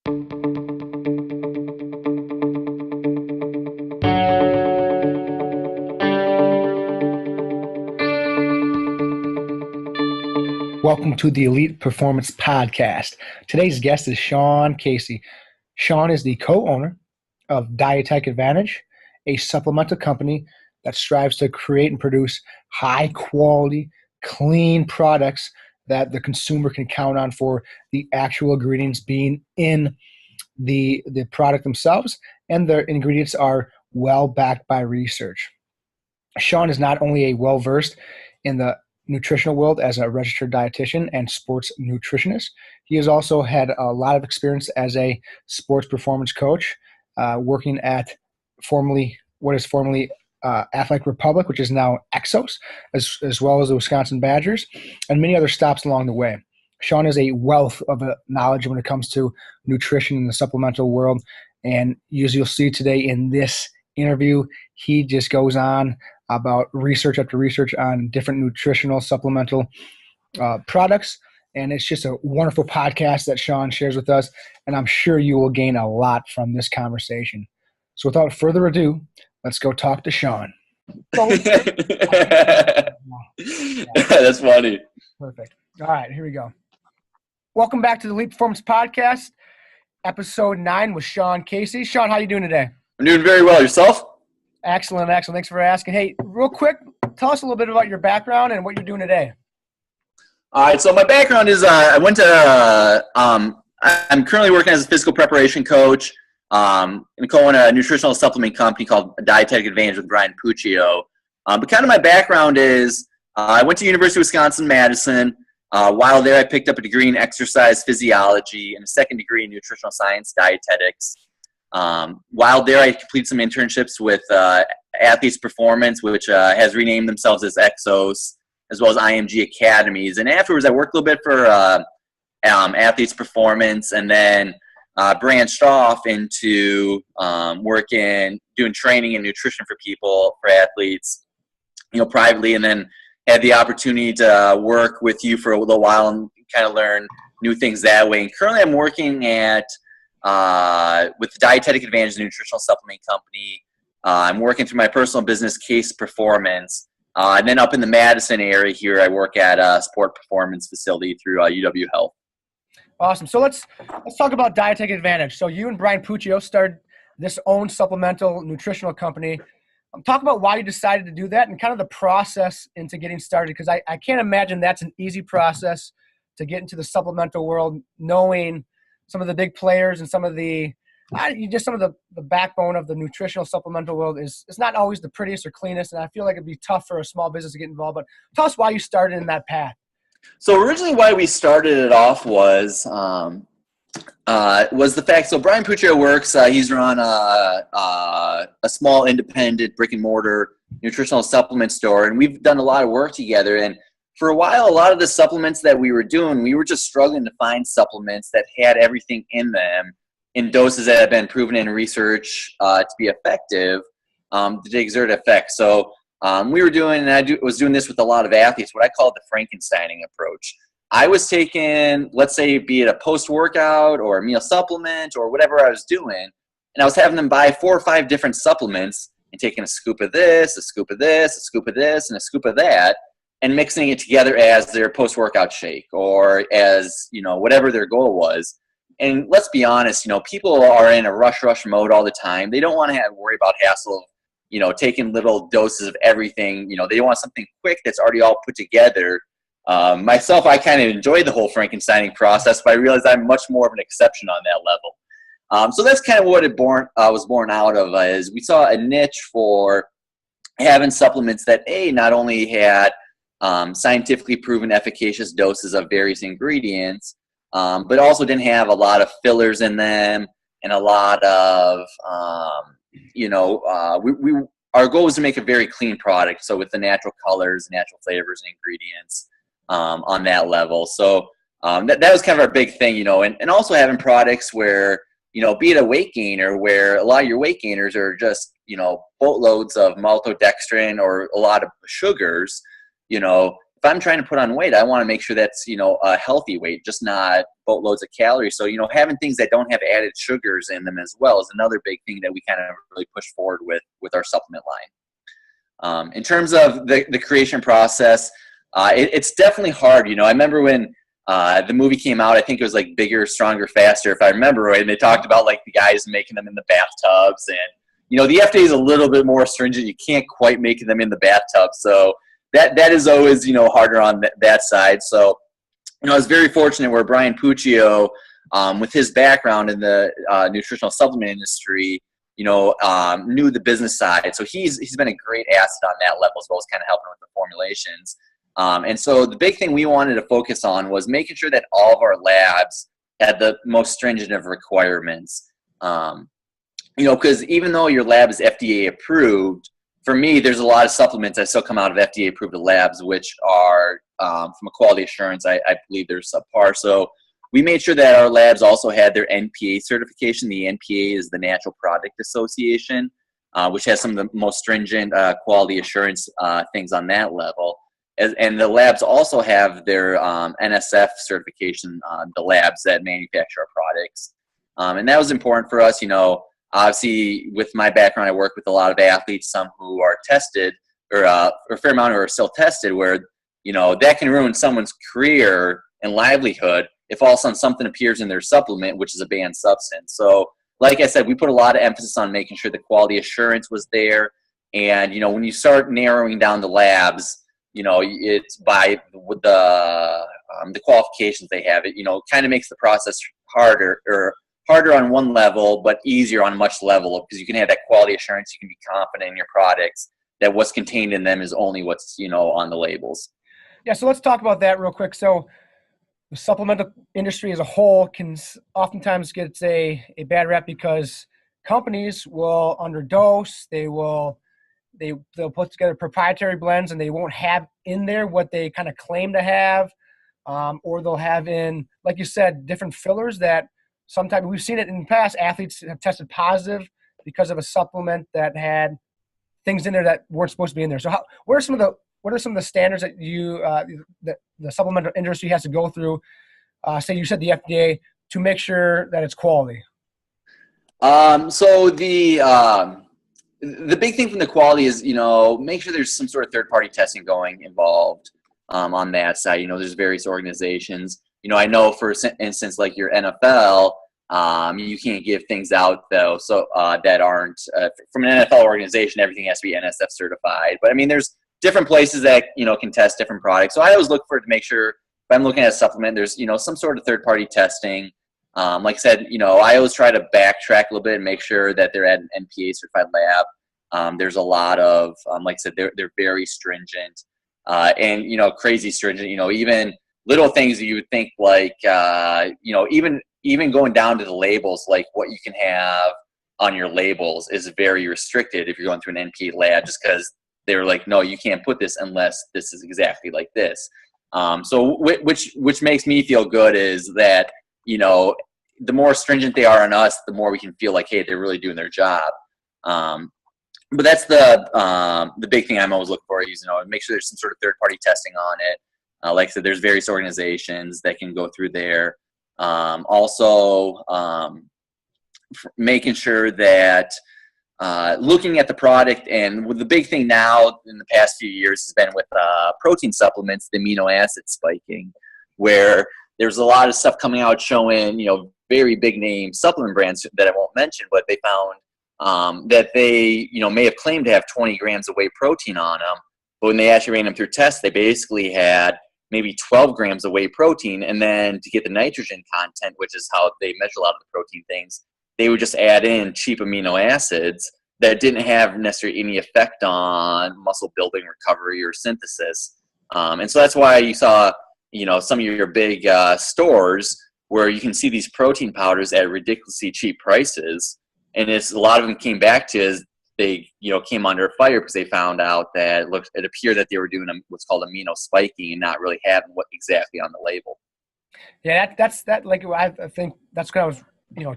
Welcome to the Elite Performance Podcast. Today's guest is Sean Casey. Sean is the co-owner of Dietetic Advantage, a supplemental company that strives to create and produce high-quality, clean products that the consumer can count on for the actual ingredients being in the product themselves, and the ingredients are well backed by research. Sean is not only a well-versed in the nutritional world as a registered dietitian and sports nutritionist. He has also had a lot of experience as a sports performance coach, working at formerly Athletic Republic, which is now Exos, as well as the Wisconsin Badgers, and many other stops along the way. Sean is a wealth of knowledge when it comes to nutrition in the supplemental world, and as you'll see today in this interview, he just goes on about research after research on different nutritional supplemental products. And it's just a wonderful podcast that Sean shares with us. And I'm sure you will gain a lot from this conversation. So without further ado, let's go talk to Sean. That's funny. Perfect. All right, here we go. Welcome back to the Elite Performance Podcast, episode 9 with Sean Casey. Sean, how are you doing today? I'm doing very well. Yourself? Excellent. Thanks for asking. Hey, real quick, tell us a little bit about your background and what you're doing today. All right. So my background is I'm currently working as a physical preparation coach. I'm co-own a nutritional supplement company called Dietetic Advantage with Brian Puccio. But kind of my background is I went to University of Wisconsin-Madison. While there, I picked up a degree in exercise physiology and a second degree in nutritional science dietetics. While there, I completed some internships with Athletes Performance, which has renamed themselves as Exos, as well as IMG Academies. And afterwards, I worked a little bit for Athletes Performance, and then branched off into doing training and nutrition for people, for athletes, privately, and then had the opportunity to work with you for a little while and kind of learn new things that way. And currently, I'm working with the Dietetic Advantage Nutritional Supplement Company. I'm working through my personal business, Case Performance. And then up in the Madison area here, I work at a sport performance facility through UW Health. Awesome. So let's talk about Dietetic Advantage. So you and Brian Puccio started this own supplemental nutritional company. Talk about why you decided to do that and kind of the process into getting started, because I can't imagine that's an easy process to get into the supplemental world, knowing some of the big players and some of the backbone of the nutritional supplemental world is not always the prettiest or cleanest, and I feel like it'd be tough for a small business to get involved. But tell us why you started in that path. So originally why we started it off was the fact, so Brian Puccio works, he's run a small independent brick and mortar nutritional supplement store, and we've done a lot of work together. And for a while, a lot of the supplements that we were doing, we were just struggling to find supplements that had everything in them in doses that have been proven in research to be effective, to exert effect. So we were doing, and I was doing this with a lot of athletes, what I call the Frankensteining approach. I was taking, let's say, be it a post-workout or a meal supplement or whatever I was doing, and I was having them buy 4 or 5 different supplements and taking a scoop of this, a scoop of this, a scoop of this, and a scoop of that, and mixing it together as their post-workout shake or as, whatever their goal was. And let's be honest, people are in a rush mode all the time. They don't want to worry about hassle of, taking little doses of everything. They want something quick that's already all put together. Myself, I kind of enjoyed the whole Frankensteining process, but I realized I'm much more of an exception on that level. So that's kind of what it was born out of, is we saw a niche for having supplements that, not only had scientifically proven efficacious doses of various ingredients, but also didn't have a lot of fillers in them and a lot of, our goal was to make a very clean product. So with the natural colors, natural flavors and ingredients on that level. So that was kind of our big thing, and also having products where, be it a weight gainer, where a lot of your weight gainers are just, boatloads of maltodextrin or a lot of sugars, if I'm trying to put on weight, I want to make sure that's, a healthy weight, just not boatloads of calories. So, having things that don't have added sugars in them as well is another big thing that we kind of really push forward with our supplement line. In terms of the creation process, it's definitely hard. I remember when the movie came out, I think it was like Bigger, Stronger, Faster, if I remember right, and they talked about like the guys making them in the bathtubs, and the FDA is a little bit more stringent. You can't quite make them in the bathtub, so that is always harder on that side. So I was very fortunate where Brian Puccio, with his background in the nutritional supplement industry, knew the business side. So he's been a great asset on that level, as well as kind of helping with the formulations. And so the big thing we wanted to focus on was making sure that all of our labs had the most stringent of requirements. Because even though your lab is FDA approved, for me, there's a lot of supplements that still come out of FDA approved labs, which are, from a quality assurance, I believe they're subpar. So we made sure that our labs also had their NPA certification. The NPA is the Natural Product Association, which has some of the most stringent quality assurance things on that level. And the labs also have their NSF certification, the labs that manufacture our products. And that was important for us. Obviously, with my background, I work with a lot of athletes, some who are tested, or a fair amount who are still tested, where, that can ruin someone's career and livelihood if all of a sudden something appears in their supplement, which is a banned substance. So, like I said, we put a lot of emphasis on making sure the quality assurance was there. And, when you start narrowing down the labs, it's by the qualifications they have. It, kind of makes the process harder on one level, but easier on much level, because you can have that quality assurance. You can be confident in your products that what's contained in them is only what's, on the labels. Yeah. So let's talk about that real quick. So the supplemental industry as a whole can oftentimes get a bad rep because companies will underdose. They'll put together proprietary blends and they won't have in there what they kind of claim to have. Or they'll have in, like you said, different fillers that sometimes we've seen it in the past. Athletes have tested positive because of a supplement that had things in there that weren't supposed to be in there. So what are some of the standards that the supplemental industry has to go through? Say you said the FDA, to make sure that it's quality. So the big thing from the quality is, make sure there's some sort of third-party testing involved on that side. There's various organizations. I know, for instance, like your NFL, you can't give things out, though, so that aren't from an NFL organization. Everything has to be NSF certified. But, there's different places that, can test different products. So I always look for it to make sure, if I'm looking at a supplement, there's, some sort of third-party testing. Like I said, I always try to backtrack a little bit and make sure that they're at an NPA certified lab. There's a lot of, like I said, they're very stringent and, crazy stringent, even little things that you would think like, even going down to the labels, like what you can have on your labels is very restricted if you're going through an NPA lab, just because they're like, no, you can't put this unless this is exactly like this. So which makes me feel good is that, the more stringent they are on us, the more we can feel like, hey, they're really doing their job. But that's the big thing I'm always looking for is, make sure there's some sort of third-party testing on it. Like I said, there's various organizations that can go through there. Also, making sure that looking at the product, and with the big thing now in the past few years has been with protein supplements, the amino acid spiking, where there's a lot of stuff coming out showing, very big name supplement brands that I won't mention, but they found that they, may have claimed to have 20 grams of whey protein on them, but when they actually ran them through tests, they basically had maybe 12 grams of whey protein, and then to get the nitrogen content, which is how they measure a lot of the protein things, they would just add in cheap amino acids that didn't have necessarily any effect on muscle building, recovery, or synthesis. And so that's why you saw, some of your big stores where you can see these protein powders at ridiculously cheap prices. And it's a lot of them came back to is they, came under fire because they found out that it appeared that they were doing what's called amino spiking and not really having what exactly on the label. Yeah, that's like I think that's what I was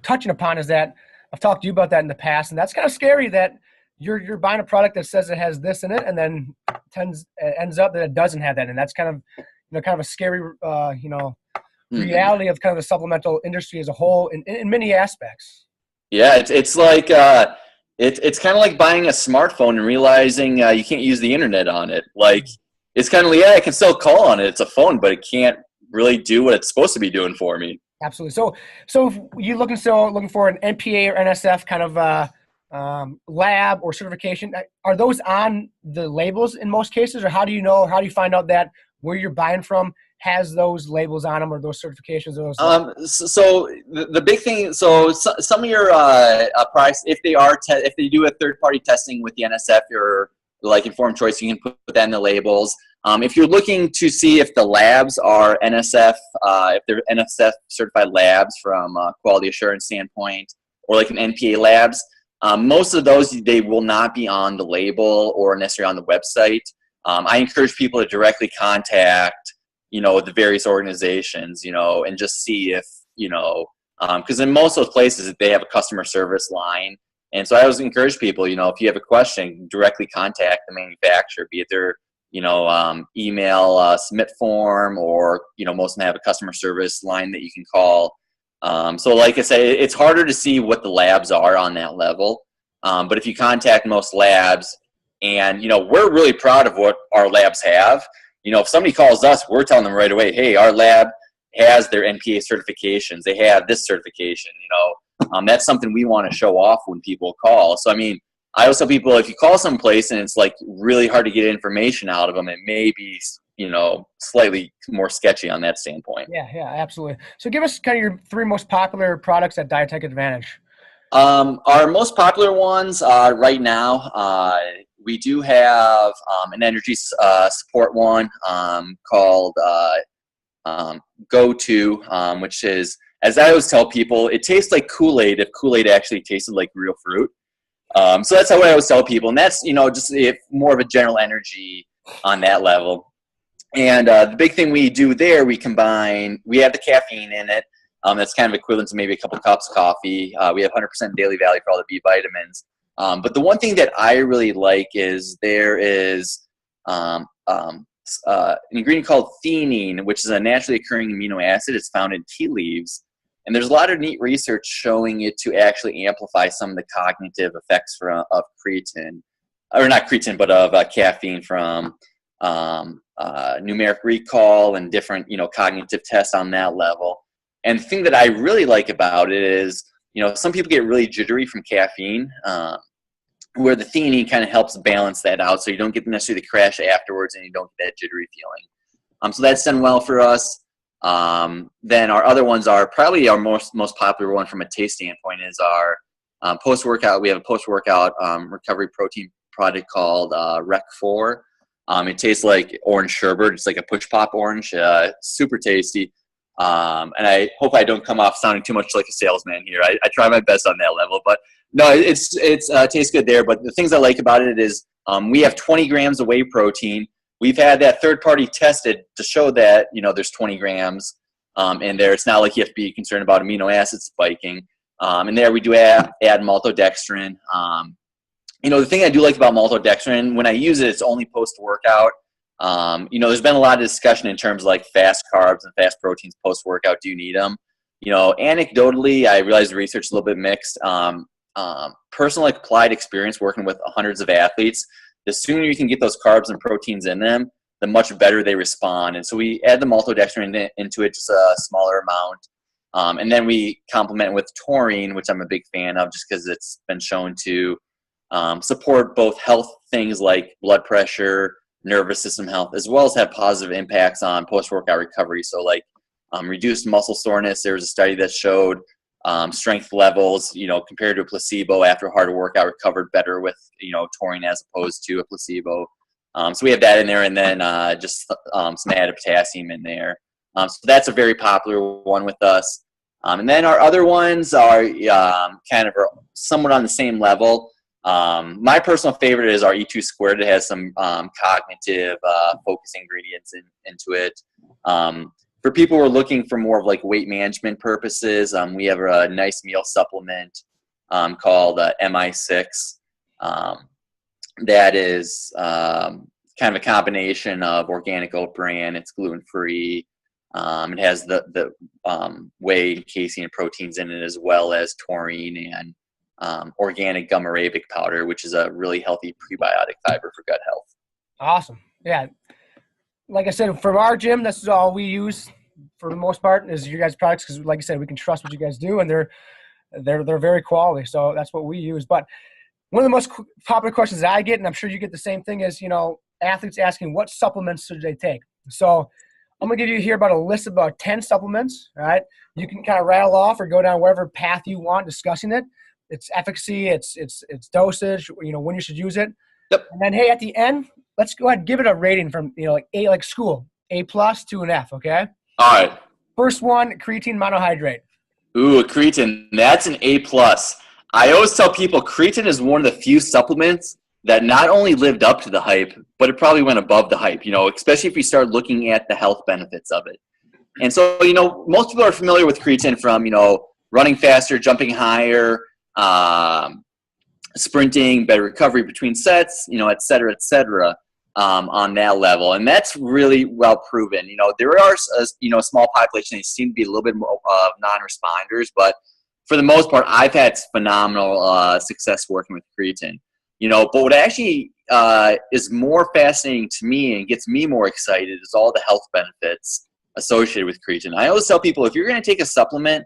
touching upon, is that I've talked to you about that in the past, and that's kind of scary that you're buying a product that says it has this in it, and then ends up that it doesn't have that, and that's kind of a scary reality of kind of the supplemental industry as a whole in many aspects. Yeah, it's like it's kind of like buying a smartphone and realizing you can't use the internet on it. Like it's kind of I can still call on it. It's a phone, but it can't really do what it's supposed to be doing for me. Absolutely. So if you're looking for an NPA or NSF kind of lab or certification, are those on the labels in most cases, or how do you find out that where you're buying from has those labels on them or those certifications? Or those so the big thing, some of your products, if they do a third-party testing with the NSF or like Informed Choice, you can put that in the labels. If you're looking to see if the labs are NSF, if they're NSF certified labs from a quality assurance standpoint, or like an NPA labs, most of those, they will not be on the label or necessarily on the website. I encourage people to directly contact, the various organizations, and just see if, because in most of those places, they have a customer service line. And so I always encourage people, if you have a question, directly contact the manufacturer, be it their, email submit form, or, most of them have a customer service line that you can call. So like I say, it's harder to see what the labs are on that level. But if you contact most labs, and, we're really proud of what our labs have. If somebody calls us, we're telling them right away, hey, our lab has their NPA certifications. They have this certification, that's something we want to show off when people call. So, I always tell people, if you call someplace and it's like really hard to get information out of them, it may be, slightly more sketchy on that standpoint. Yeah, absolutely. So give us kind of your 3 most popular products at Dietech Advantage. Our most popular ones right now, we do have an energy support one called Go-To, which is, as I always tell people, it tastes like Kool-Aid if Kool-Aid actually tasted like real fruit. So that's how I always tell people, and that's just more of a general energy on that level. And the big thing we do there, we have the caffeine in it. That's kind of equivalent to maybe a couple cups of coffee. We have 100% daily value for all the B vitamins. But the one thing that I really like is there is an ingredient called theanine, which is a naturally occurring amino acid. It's found in tea leaves. And there's a lot of neat research showing it to actually amplify some of the cognitive effects of creatine, or not creatine, but of caffeine from numeric recall and different, cognitive tests on that level. And the thing that I really like about it is, some people get really jittery from caffeine, where the theanine kind of helps balance that out, so you don't get necessarily the crash afterwards and you don't get that jittery feeling. So that's done well for us. Then our other ones are probably our most popular one from a taste standpoint is our post-workout. We have a post-workout recovery protein product called Rec 4. It tastes like orange sherbet. It's like a push pop orange, super tasty. And I hope I don't come off sounding too much like a salesman here. I try my best on that level, but no, it tastes good there. But the things I like about it is we have 20 grams of whey protein. We've had that third party tested to show that, there's 20 grams in there. It's not like you have to be concerned about amino acid spiking. And there we do add maltodextrin. The thing I do like about maltodextrin, when I use it, it's only post-workout. There's been a lot of discussion in terms of like fast carbs and fast proteins post-workout. Do you need them? Anecdotally, I realize the research is a little bit mixed. Personal applied experience working with hundreds of athletes, the sooner you can get those carbs and proteins in them, the much better they respond. And so we add the maltodextrin into it, just a smaller amount. And then we complement with taurine, which I'm a big fan of just because it's been shown to support both health things like blood pressure, nervous system health, as well as have positive impacts on post-workout recovery. So like reduced muscle soreness. There was a study that showed strength levels, compared to a placebo after a hard workout recovered better with, taurine as opposed to a placebo. So we have that in there, and then just some added potassium in there. So that's a very popular one with us. And then our other ones are kind of somewhat on the same level. My personal favorite is our E2 squared. It has some cognitive focus ingredients into it. For people who are looking for more of like weight management purposes, we have a nice meal supplement called MI6. That is kind of a combination of organic oat bran. It's gluten-free. It has the whey, casein, and proteins in it, as well as taurine and organic gum arabic powder, which is a really healthy prebiotic fiber for gut health. Awesome. Yeah. Like I said, from our gym, this is all we use for the most part is your guys' products, because like I said, we can trust what you guys do, and they're very quality. So that's what we use. But one of the most popular questions that I get, and I'm sure you get the same thing, is, athletes asking what supplements should they take. So I'm going to give you here about a list of about 10 supplements, all right? You can kind of rattle off or go down whatever path you want discussing it. Its efficacy, its dosage, when you should use it. Yep. And then, hey, at the end, let's go ahead and give it a rating from, like A, like school, A+ to an F, okay? All right. First one, creatine monohydrate. Ooh, creatine. That's an A+. I always tell people creatine is one of the few supplements that not only lived up to the hype, but it probably went above the hype, especially if you start looking at the health benefits of it. And so, most people are familiar with creatine from, running faster, jumping higher, sprinting, better recovery between sets, et cetera, on that level. And that's really well proven. There are, a small population that seem to be a little bit more of non-responders, but for the most part, I've had phenomenal success working with creatine. But what actually is more fascinating to me and gets me more excited is all the health benefits associated with creatine. I always tell people, if you're going to take a supplement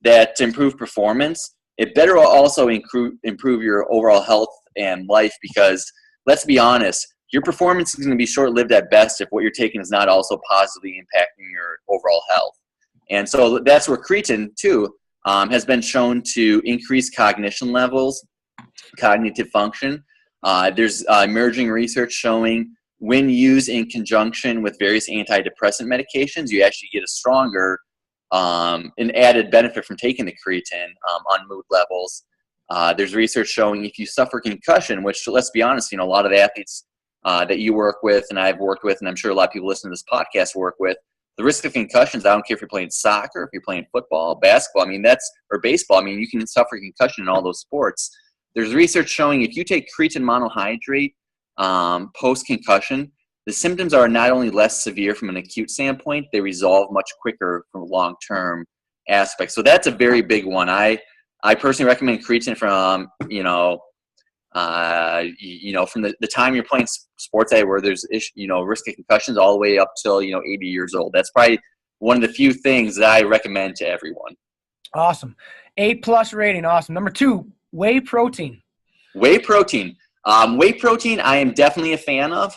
that to improve performance, it better also improve your overall health and life, because let's be honest, your performance is going to be short-lived at best if what you're taking is not also positively impacting your overall health. And so that's where creatine, too, has been shown to increase cognition levels, cognitive function. There's emerging research showing when used in conjunction with various antidepressant medications, you actually get a stronger an added benefit from taking the creatine on mood levels. There's research showing if you suffer concussion, which, let's be honest, a lot of the athletes that you work with and I've worked with, and I'm sure a lot of people listening to this podcast work with, the risk of concussions, I don't care if you're playing soccer, if you're playing football, basketball, or baseball, you can suffer concussion in all those sports. There's research showing if you take creatine monohydrate post-concussion, the symptoms are not only less severe from an acute standpoint, they resolve much quicker from long-term aspects. So that's a very big one. I personally recommend creatine from, from the time you're playing sports where there's, risk of concussions all the way up till, 80 years old. That's probably one of the few things that I recommend to everyone. Awesome. A+ rating. Awesome. Number 2, whey protein. Whey protein. Whey protein, I am definitely a fan of.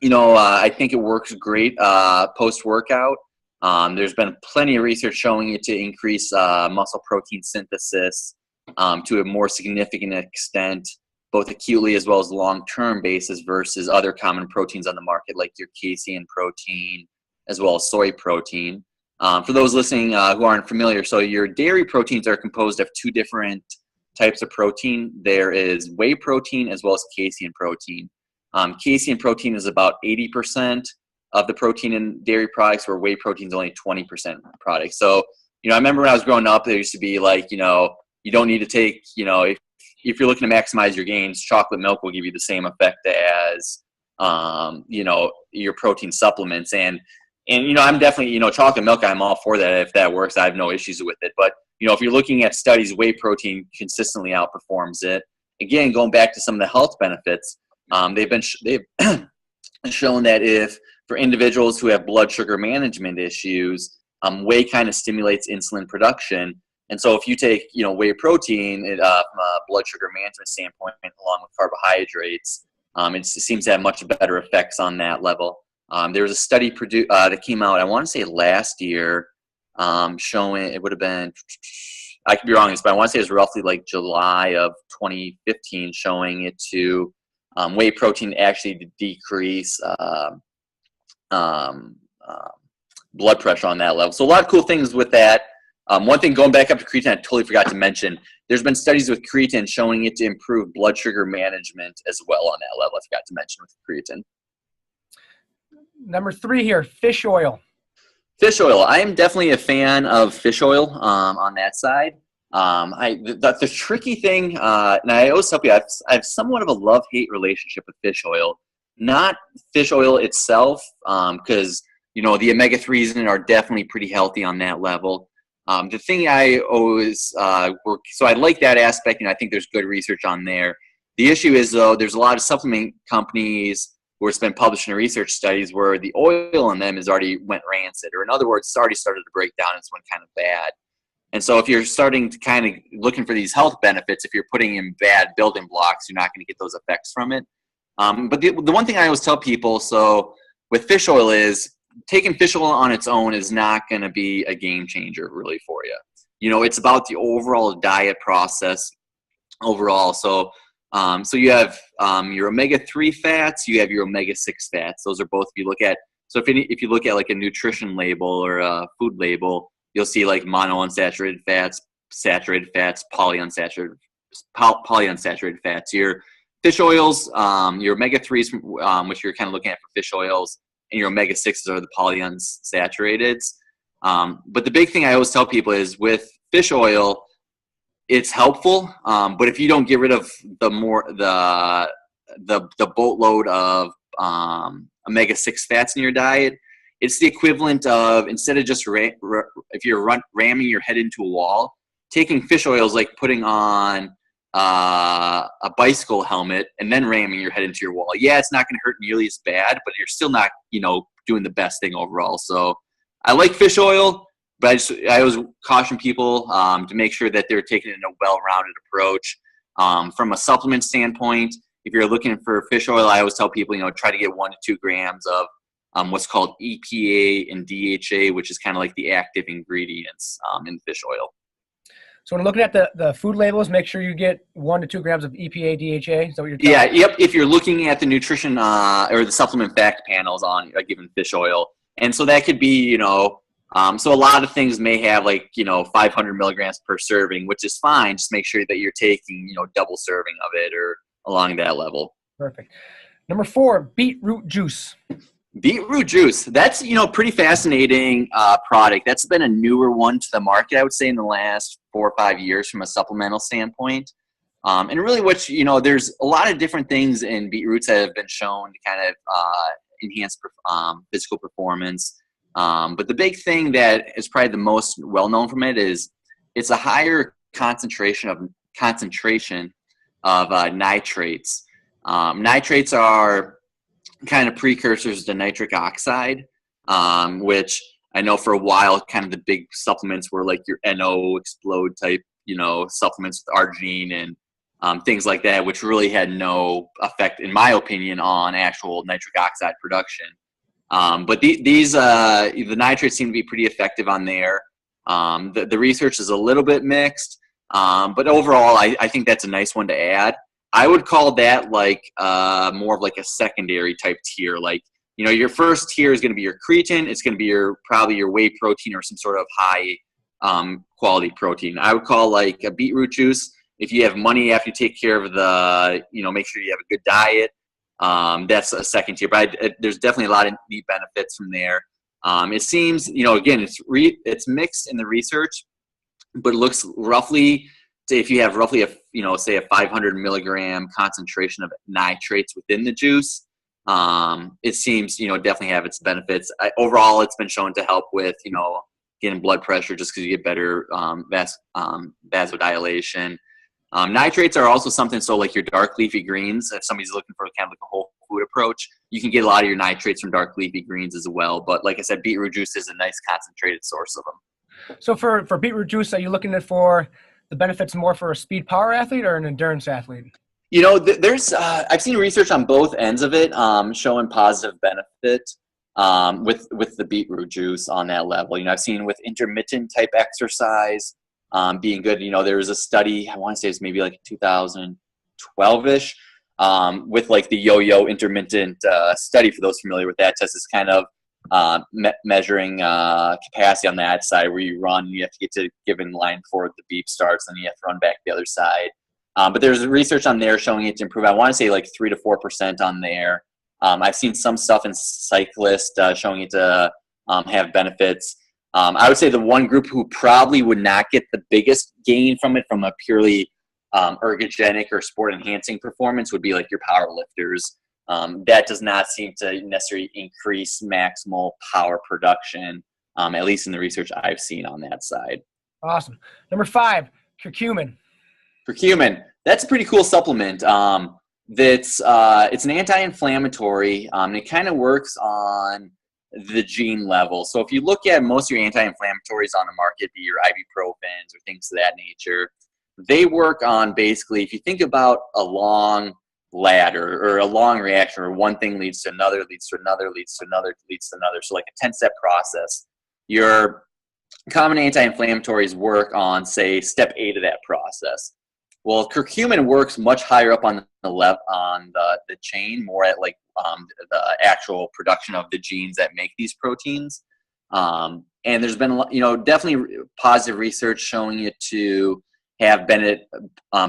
I think it works great post-workout. There's been plenty of research showing it to increase muscle protein synthesis to a more significant extent, both acutely as well as long-term basis versus other common proteins on the market like your casein protein as well as soy protein. For those listening who aren't familiar, so your dairy proteins are composed of 2 different types of protein. There is whey protein as well as casein protein. Casein protein is about 80% of the protein in dairy products, where whey protein is only 20% products. So, I remember when I was growing up, there used to be like, you don't need to take, if you're looking to maximize your gains, chocolate milk will give you the same effect as, your protein supplements. And I'm definitely, chocolate milk, I'm all for that. If that works, I have no issues with it. But, if you're looking at studies, whey protein consistently outperforms it. Again, going back to some of the health benefits, they've shown that if for individuals who have blood sugar management issues, whey kind of stimulates insulin production. And so if you take, whey protein from a blood sugar management standpoint, along with carbohydrates, it seems to have much better effects on that level. There was a study that came out, I want to say last year, showing it would have been, I could be wrong, but I want to say it was roughly like July of 2015, showing it to whey protein actually to decrease blood pressure on that level. So a lot of cool things with that. One thing, going back up to creatine, I totally forgot to mention, there's been studies with creatine showing it to improve blood sugar management as well on that level. I forgot to mention with creatine. Number 3 here, fish oil. Fish oil. I am definitely a fan of fish oil on that side. The tricky thing, and I always tell you, I have somewhat of a love-hate relationship with fish oil. not fish oil itself, because the omega-3s in it are definitely pretty healthy on that level. The thing I always so I like that aspect, and I think there's good research on there. The issue is, though, there's a lot of supplement companies where it's been published in research studies where the oil in them has already went rancid, or in other words, it's already started to break down and it's went kind of bad. And so if you're starting to kind of looking for these health benefits, if you're putting in bad building blocks, you're not going to get those effects from it. But the one thing I always tell people, so with fish oil, is taking fish oil on its own is not going to be a game changer really for you. It's about the overall diet process overall. So you have your omega-3 fats, you have your omega-6 fats. Those are both, if you look at, so if you look at like a nutrition label or a food label, you'll see like monounsaturated fats, saturated fats, polyunsaturated fats. Your fish oils, your omega-3s, which you're kind of looking at for fish oils, and your omega-6s are the polyunsaturated. But the big thing I always tell people is with fish oil, it's helpful, but if you don't get rid of the boatload of omega-6 fats in your diet, it's the equivalent of, instead of just if you're ramming your head into a wall, taking fish oil is like putting on a bicycle helmet and then ramming your head into your wall. Yeah, it's not going to hurt nearly as bad, but you're still not, doing the best thing overall. So I like fish oil, but I always caution people to make sure that they're taking it in a well-rounded approach. From a supplement standpoint, if you're looking for fish oil, I always tell people, try to get 1 to 2 grams of what's called EPA and DHA, which is kind of like the active ingredients in fish oil. So when looking at the food labels, make sure you get 1 to 2 grams of EPA, DHA. Is that what you're talking about? Yep. If you're looking at the nutrition or the supplement fact panels on a given fish oil, and so that could be, so a lot of things may have like 500 milligrams per serving, which is fine. Just make sure that you're taking double serving of it or along that level. Perfect. Number 4, beetroot juice. Beetroot juice. That's, pretty fascinating product. That's been a newer one to the market, I would say, in the last 4 or 5 years from a supplemental standpoint. And really there's a lot of different things in beetroots that have been shown to kind of enhance physical performance. But the big thing that is probably the most well-known from it is it's a higher concentration of nitrates. Nitrates are kind of precursors to nitric oxide, which I know for a while kind of the big supplements were like your NO explode type, supplements with arginine and things like that, which really had no effect, in my opinion, on actual nitric oxide production. But the nitrates seem to be pretty effective on there. The research is a little bit mixed, but overall, I think that's a nice one to add. I would call that like more of like a secondary type tier. Like, your first tier is going to be your creatine. It's going to be probably your whey protein or some sort of high quality protein. I would call like a beetroot juice. If you have money after you take care of make sure you have a good diet. That's a second tier, but there's definitely a lot of neat benefits from there. It seems, again, it's mixed in the research, but it looks roughly, if you have roughly say a 500 milligram concentration of nitrates within the juice, it seems, definitely have its benefits. Overall, it's been shown to help with, getting blood pressure just because you get better vasodilation. Nitrates are also something, so like your dark leafy greens, if somebody's looking for kind of like a whole food approach, you can get a lot of your nitrates from dark leafy greens as well. But like I said, beetroot juice is a nice concentrated source of them. So for beetroot juice, are you looking at for the benefits more for a speed power athlete or an endurance athlete? There's I've seen research on both ends of it showing positive benefit with the beetroot juice on that level. I've seen with intermittent type exercise being good. There was a study, I want to say it's maybe like 2012-ish, with like the yo-yo intermittent study. For those familiar with that test, is kind of measuring capacity on that side where you run, you have to get to a given line before the beep starts, and you have to run back the other side. But there's research on there showing it to improve. I want to say like 3 to 4% on there. I've seen some stuff in cyclists showing it to have benefits. I would say the one group who probably would not get the biggest gain from it from a purely ergogenic or sport enhancing performance would be like your power lifters. that does not seem to necessarily increase maximal power production, at least in the research I've seen on that side. Awesome. Number 5, curcumin. Curcumin, that's a pretty cool supplement. It's an anti-inflammatory. It kind of works on the gene level. So if you look at most of your anti-inflammatories on the market, be your ibuprofens or things of that nature, they work on basically, if you think about a long ladder or a long reaction, or one thing leads to another, leads to another, leads to another, leads to another. So like a 10-step process. Your common anti-inflammatories work on, say, step 8 of that process. Well, curcumin works much higher up on the chain, more at like the actual production of the genes that make these proteins. And there's been definitely positive research showing it to have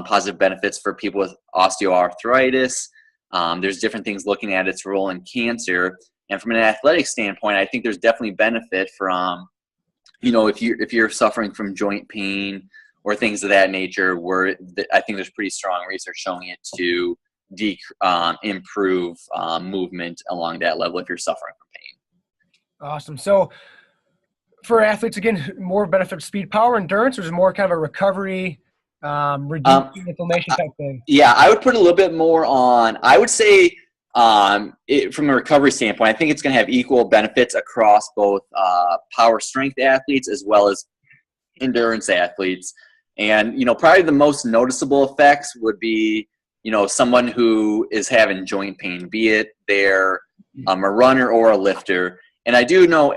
positive benefits for people with osteoarthritis. There's different things looking at its role in cancer. And from an athletic standpoint, I think there's definitely benefit from, if you're suffering from joint pain or things of that nature, where I think there's pretty strong research showing it to improve movement along that level if you're suffering from pain. Awesome. So for athletes, again, more benefit speed, power, endurance, or is it more kind of a recovery, reducing inflammation type thing? Yeah, I would put a little bit more on, I would say from a recovery standpoint, I think it's going to have equal benefits across both power strength athletes as well as endurance athletes. And, probably the most noticeable effects would be, someone who is having joint pain, be it they're a runner or a lifter. And I do know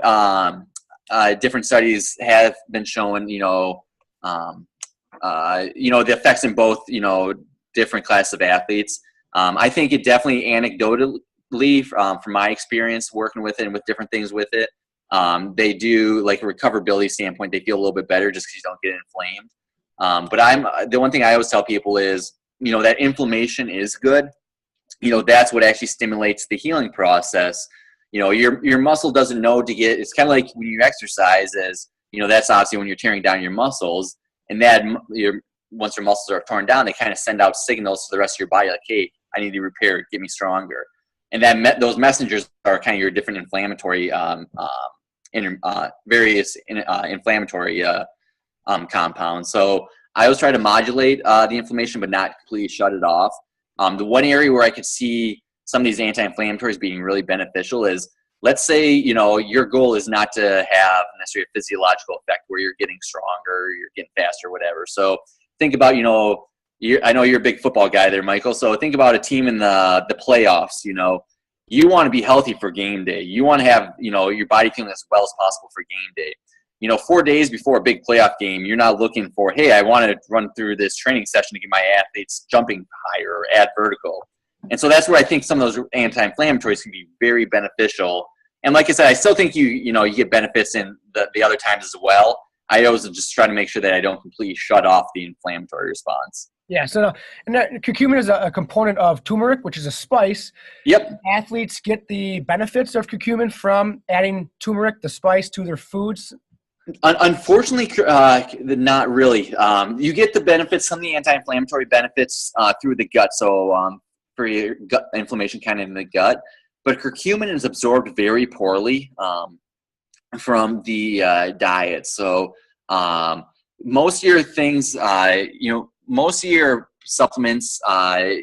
different studies have been showing, the effects in both, different classes of athletes. I think it definitely anecdotally, from my experience working with it and with different things with it, they do, like a recoverability standpoint, they feel a little bit better just because you don't get inflamed. But the one thing I always tell people is, that inflammation is good. That's what actually stimulates the healing process. Your muscle doesn't know to get, it's kind of like when you exercise, that's obviously when you're tearing down your muscles, and once your muscles are torn down, they kind of send out signals to the rest of your body like, hey, I need to repair, get me stronger. And those messengers are kind of your different inflammatory, various inflammatory compounds. So I always try to modulate the inflammation, but not completely shut it off. The one area where I could see some of these anti-inflammatories being really beneficial is, let's say, your goal is not to have necessarily a physiological effect where you're getting stronger, you're getting faster, whatever. So think about, I know you're a big football guy there, Michael. So think about a team in the playoffs. You want to be healthy for game day. You want to have, your body feeling as well as possible for game day. 4 days before a big playoff game, you're not looking for, hey, I want to run through this training session to get my athletes jumping higher or add vertical. And so that's where I think some of those anti-inflammatories can be very beneficial. And like I said, I still think you get benefits in the other times as well. I always just try to make sure that I don't completely shut off the inflammatory response. Yeah, so curcumin is a component of turmeric, which is a spice. Yep. Athletes get the benefits of curcumin from adding turmeric, the spice, to their foods. Unfortunately, not really. You get the benefits, some of the anti-inflammatory benefits through the gut, so for your gut inflammation kind of in the gut. But curcumin is absorbed very poorly from the diet. So most of your things, most of your supplements,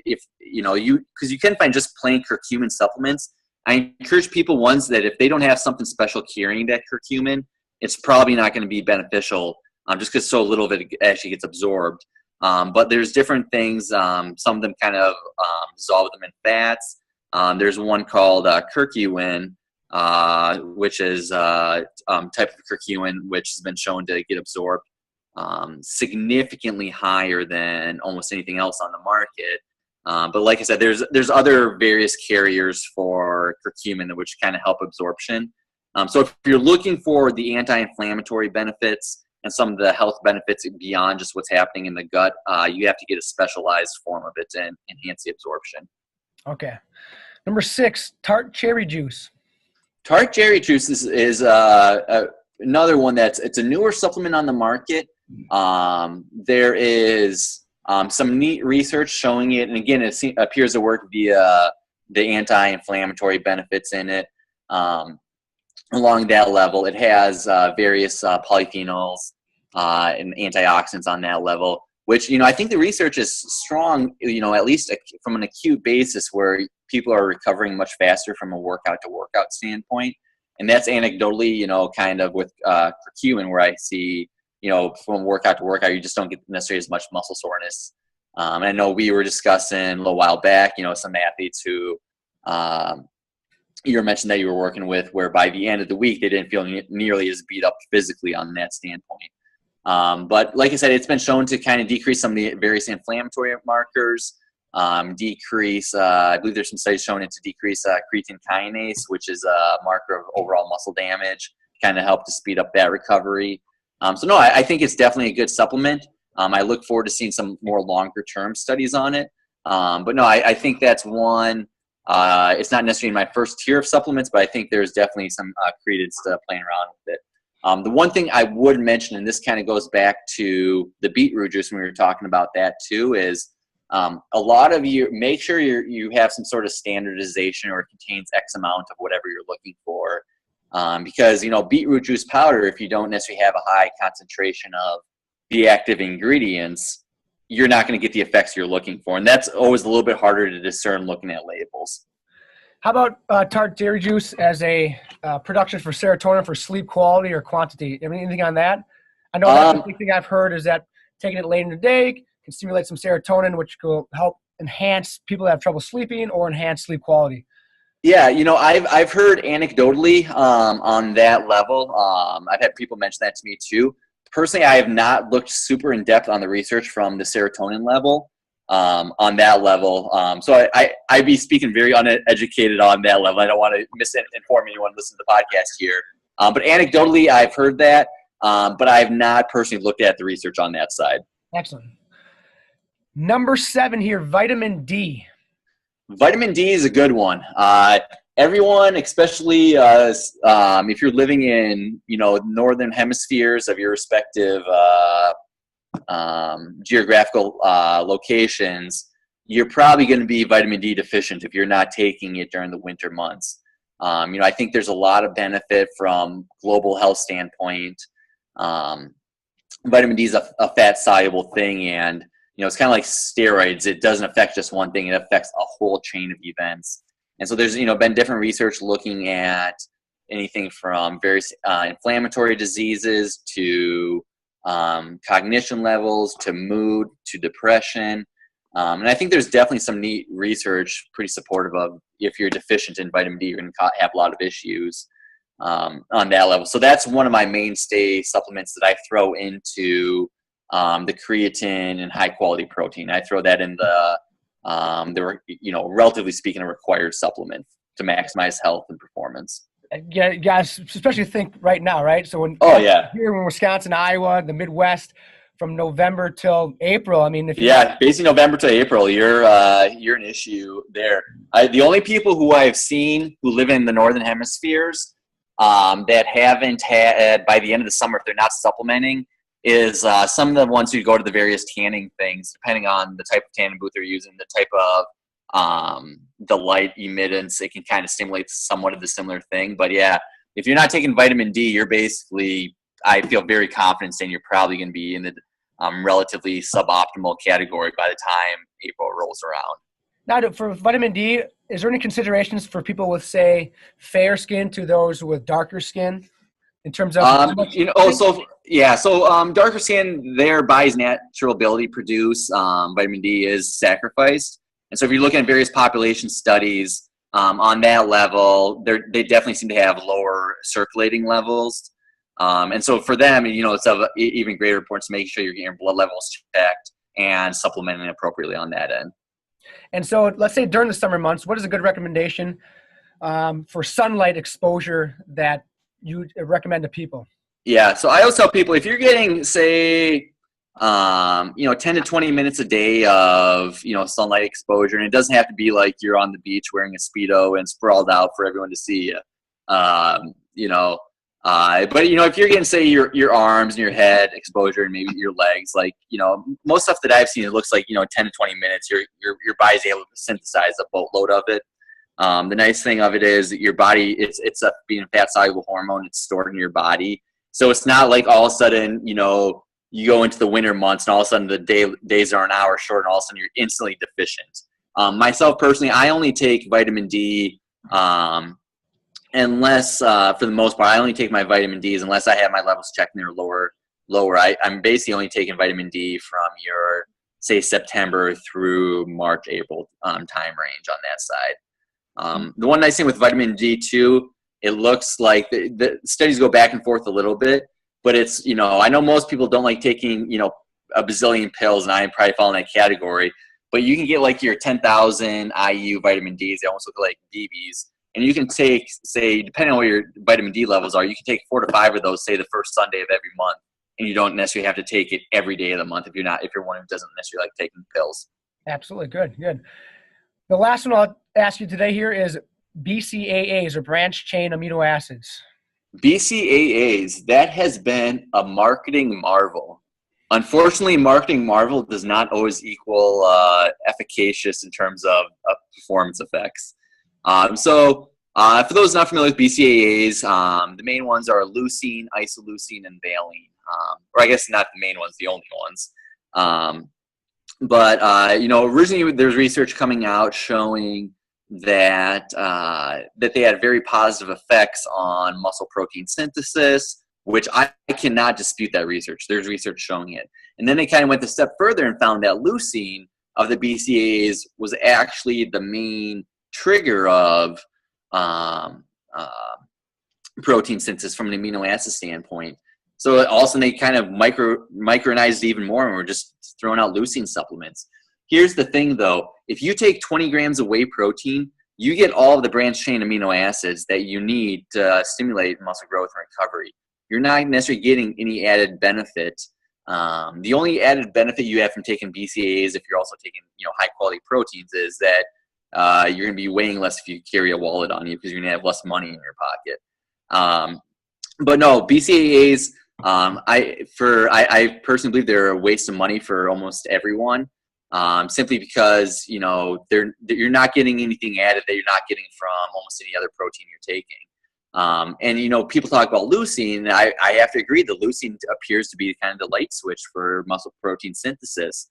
if because you can find just plain curcumin supplements. I encourage people ones that if they don't have something special carrying that curcumin, it's probably not going to be beneficial just because so little of it actually gets absorbed. But there's different things. Some of them kind of dissolve them in fats. There's one called curcumin, which is type of curcumin which has been shown to get absorbed significantly higher than almost anything else on the market. But like I said, there's other various carriers for curcumin which kind of help absorption. So if you're looking for the anti-inflammatory benefits and some of the health benefits beyond just what's happening in the gut, you have to get a specialized form of it to enhance the absorption. Okay. Number 6, Tart cherry juice. Tart cherry juice is another one it's a newer supplement on the market. There is some neat research showing it, and again, it appears to work via the anti-inflammatory benefits in it. Along that level, it has various polyphenols and antioxidants on that level, which, I think the research is strong, at least from an acute basis where people are recovering much faster from a workout to workout standpoint. And that's anecdotally, kind of with curcumin, where I see, from workout to workout, you just don't get necessarily as much muscle soreness. And I know we were discussing a little while back, some athletes who you mentioned that you were working with, where by the end of the week, they didn't feel nearly as beat up physically on that standpoint. But like I said, it's been shown to kind of decrease some of the various inflammatory markers, decrease, I believe there's some studies showing it to decrease creatine kinase, which is a marker of overall muscle damage, kind of help to speed up that recovery. So no, I think it's definitely a good supplement. I look forward to seeing some more longer term studies on it. But no, I think that's one. It's not necessarily my first tier of supplements, but I think there's definitely some credence to playing around with it. The one thing I would mention, and this kind of goes back to the beetroot juice when we were talking about that too, is a lot of you make sure you have some sort of standardization or it contains X amount of whatever you're looking for. Because, beetroot juice powder, if you don't necessarily have a high concentration of the active ingredients, you're not going to get the effects you're looking for. And that's always a little bit harder to discern looking at labels. How about Tart dairy juice as a production for serotonin for sleep quality or quantity? Anything on that? I know that's the big thing I've heard is that taking it late in the day can stimulate some serotonin, which will help enhance people that have trouble sleeping or enhance sleep quality. Yeah, I've heard anecdotally on that level. I've had people mention that to me too. Personally, I have not looked super in depth on the research from the serotonin level on that level. So I'd be speaking very uneducated on that level. I don't want to misinform anyone listening to the podcast here. But anecdotally, I've heard that, but I have not personally looked at the research on that side. Excellent. Number 7 here, vitamin D. Vitamin D is a good one. Everyone, especially if you're living in, northern hemispheres of your respective geographical locations, you're probably going to be vitamin D deficient if you're not taking it during the winter months. I think there's a lot of benefit from global health standpoint. Vitamin D is a fat-soluble thing, and it's kind of like steroids. It doesn't affect just one thing; it affects a whole chain of events. And so there's been different research looking at anything from various inflammatory diseases to cognition levels to mood to depression. And I think there's definitely some neat research pretty supportive of if you're deficient in vitamin D, you're going to have a lot of issues on that level. So that's one of my mainstay supplements that I throw into the creatine and high quality protein. I throw that in the relatively speaking, a required supplement to maximize health and performance. Yeah, guys, especially think right now, right? So here in Wisconsin, Iowa, the Midwest, from November till April. Basically November to April, you're an issue there. The only people who I've seen who live in the northern hemispheres that haven't had by the end of the summer, if they're not supplementing, is some of the ones who go to the various tanning things, depending on the type of tanning booth they're using, the type of the light emittance, it can kind of stimulate somewhat of the similar thing. But yeah, if you're not taking vitamin D, you're basically, I feel very confident saying you're probably going to be in the relatively suboptimal category by the time April rolls around. Now, for vitamin D, is there any considerations for people with, say, fair skin to those with darker skin? In terms of darker skin, their body's natural ability to produce vitamin D is sacrificed. And so if you're looking at various population studies on that level, they definitely seem to have lower circulating levels. And so for them, it's of even greater importance to make sure you're getting your blood levels checked and supplementing appropriately on that end. And so let's say during the summer months, what is a good recommendation for sunlight exposure that you recommend to people? Yeah, so I always tell people, if you're getting, say, 10 to 20 minutes a day of, sunlight exposure, and it doesn't have to be like you're on the beach wearing a Speedo and sprawled out for everyone to see you. But if you're getting, say, your arms and your head exposure and maybe your legs, most stuff that I've seen, it looks like, 10 to 20 minutes, your body's able to synthesize a boatload of it. The nice thing of it is that your body, it's a being a fat soluble hormone. It's stored in your body, so it's not like all of a sudden, you know, you go into the winter months and all of a sudden the days are an hour short and all of a sudden you're instantly deficient. Myself personally, I only take vitamin D unless, for the most part, I only take my vitamin Ds unless I have my levels checked and they're lower. I'm basically only taking vitamin D from your, say, September through March, April time range on that side. The one nice thing with vitamin D too, it looks like the studies go back and forth a little bit, but it's, you know, I know most people don't like taking, you know, a bazillion pills, and I probably fall in that category, but you can get like your 10,000 IU vitamin Ds. They almost look like BBs. And you can take, say, depending on what your vitamin D levels are, you can take 4 to 5 of those, say, the first Sunday of every month. And you don't necessarily have to take it every day of the month if you're one who doesn't necessarily like taking pills. Absolutely. Good. The last one I'll ask you today here is BCAAs, or branch chain amino acids. BCAAs, that has been a marketing marvel. Unfortunately, marketing marvel does not always equal efficacious in terms of performance effects. For those not familiar with BCAAs, the main ones are leucine, isoleucine, and valine. Or I guess not the main ones, the only ones. You know, originally there's research coming out showing that they had very positive effects on muscle protein synthesis, which I cannot dispute that research. There's research showing it. And then they kind of went a step further and found that leucine of the BCAAs was actually the main trigger of protein synthesis from an amino acid standpoint. So also they kind of micronized even more, and we're just throwing out leucine supplements. Here's the thing, though. If you take 20 grams of whey protein, you get all of the branched chain amino acids that you need to stimulate muscle growth and recovery. You're not necessarily getting any added benefit. The only added benefit you have from taking BCAAs, if you're also taking, you know, high quality proteins, is that you're going to be weighing less if you carry a wallet on you, because you're going to have less money in your pocket. But no, BCAAs, I personally believe they're a waste of money for almost everyone, simply because, you know, you're not getting anything added that you're not getting from almost any other protein you're taking. And, you know, people talk about leucine. I have to agree that leucine appears to be kind of the light switch for muscle protein synthesis.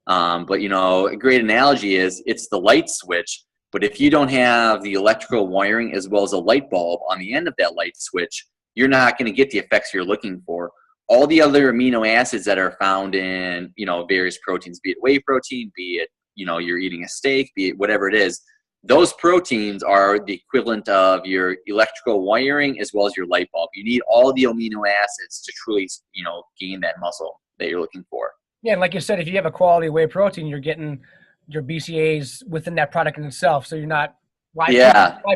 But, you know, a great analogy is it's the light switch, but if you don't have the electrical wiring as well as a light bulb on the end of that light switch, you're not going to get the effects you're looking for. All the other amino acids that are found in, you know, various proteins, be it whey protein, be it, you know, you're eating a steak, be it whatever it is, those proteins are the equivalent of your electrical wiring as well as your light bulb. You need all the amino acids to truly, you know, gain that muscle that you're looking for. Yeah, and like you said, if you have a quality whey protein, you're getting your BCAAs within that product in itself. So you're not, why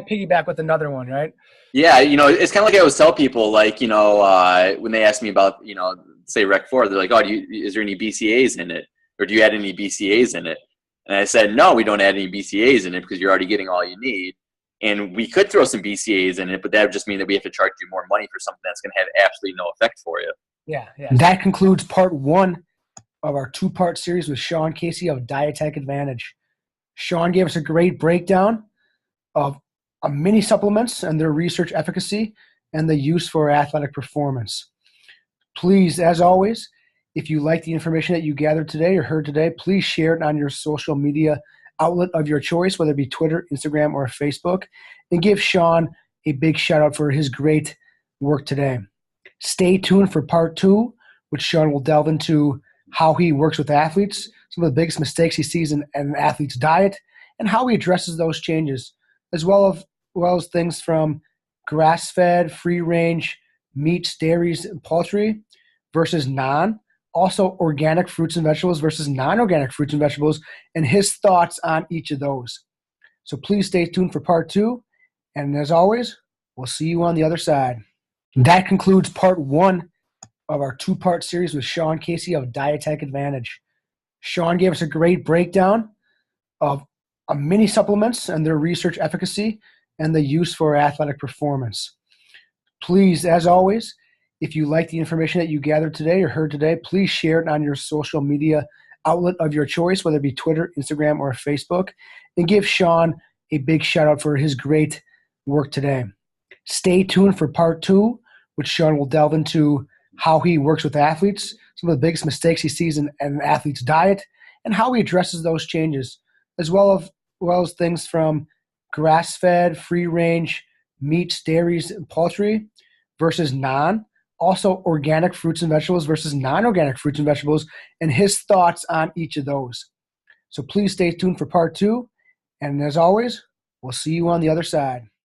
piggyback with another one, right? Yeah, you know, it's kind of like I always tell people, like, you know, when they ask me about, you know, say Rec 4, they're like, oh, is there any BCAAs in it? Or do you add any BCAAs in it? And I said, no, we don't add any BCAAs in it because you're already getting all you need. And we could throw some BCAAs in it, but that would just mean that we have to charge you more money for something that's going to have absolutely no effect for you. Yeah. That concludes part 1 of our 2-part series with Sean Casey of Dietech Advantage. Sean gave us a great breakdown of mini supplements and their research efficacy and the use for athletic performance. Please, as always, if you like the information that you gathered today or heard today, please share it on your social media outlet of your choice, whether it be Twitter, Instagram, or Facebook, and give Sean a big shout out for his great work today. Stay tuned for part 2, which Sean will delve into how he works with athletes, some of the biggest mistakes he sees in an athlete's diet, and how he addresses those changes, as well as things from grass-fed, free-range meats, dairies, and poultry versus also organic fruits and vegetables versus non-organic fruits and vegetables, and his thoughts on each of those. So please stay tuned for part 2, and as always, we'll see you on the other side. That concludes part 1 of our 2-part series with Sean Casey of Dietech Advantage. Sean gave us a great breakdown of mini supplements and their research efficacy and the use for athletic performance. Please, as always, if you like the information that you gathered today or heard today, please share it on your social media outlet of your choice, whether it be Twitter, Instagram, or Facebook, and give Sean a big shout out for his great work today. Stay tuned for part 2, which Sean will delve into how he works with athletes, some of the biggest mistakes he sees in an athlete's diet, and how he addresses those changes, as well as things from grass-fed, free-range meats, dairies, and poultry versus non, also organic fruits and vegetables versus non-organic fruits and vegetables, and his thoughts on each of those. So please stay tuned for part 2, and as always, we'll see you on the other side.